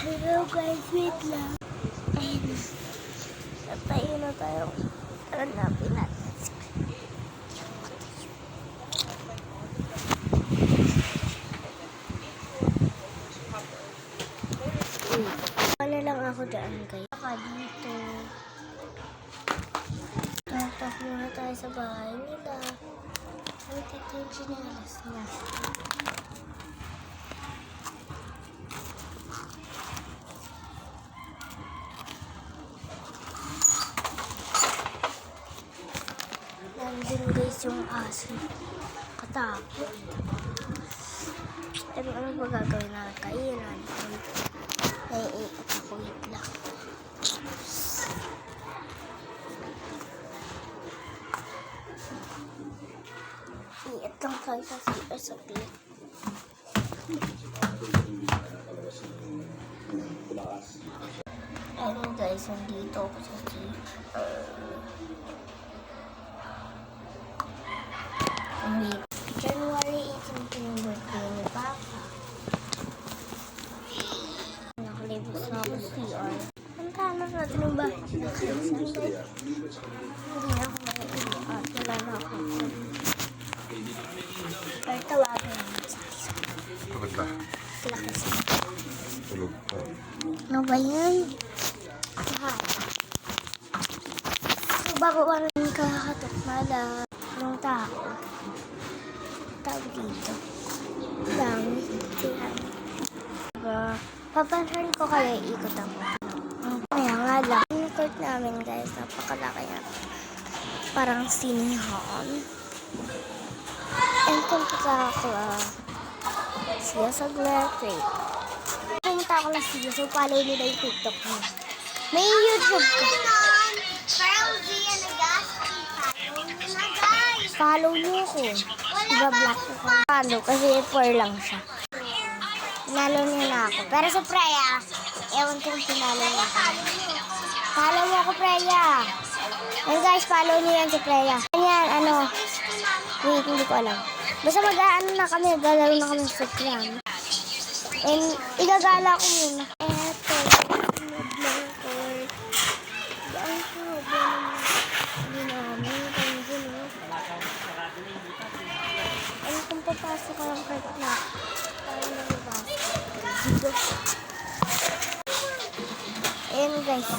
Hello guys, wait lang. Ayun. Natayo na tayo. Hanapin natin. Wala lang ako dyan guys. Baka dito. Tatak muna tayo sa bahay nila. Ang tito yung chinelas niya. Nandun guys yung aso. Katakot. Pero ano ba gagawin na kainan? Naiikot ako, wait lang. Iit lang tayo sa CR sa clip. Ayun guys, nandito ako sa CR. January 18 yung birthday ni Papa. Nakalibos na ako sa CR. Puntahan natin yung bahay na kaisan guys. Hindi na ako nakailan at wala na ako. Pero tawagan naman sa akin. Bakit ba? Sila kasi. Tulog pa. Ano ba yan? Lahat. So, bababa na yung kakatok na lahat. Yung tao. Tawag dito. Dami. Papansin ko kaya ikot ako. Kaya nga lang. Yung court namin guys, napakalaki na. Parang sinihan. And pumunta ako siya sa Glenfrey. Pumunta ako lang siya, so follow nila yung TikTok mo. May YouTube ka. Follow niyo ako. Iba-block ko. Follow kasi 4 lang siya. Pinalo niya na ako. Pero sa Freya, ewan ko kung pinalo niya ako. Follow mo ako, Freya. And guys, follow niyo yan si Freya. Ganyan, ano. Wait, hindi ko alam. Basta mag-aano na kami, galaro na kami sa Instagram. And igagala ko muna. Eto, sunod lang ko. Ang haba naman. Hindi namin. Ano kung papasok ka lang kahit na tayo na nabasa. Ayan guys.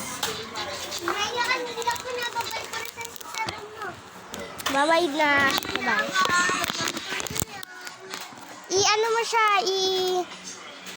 Bye-bye na. Bye-bye. I-ano mo siya,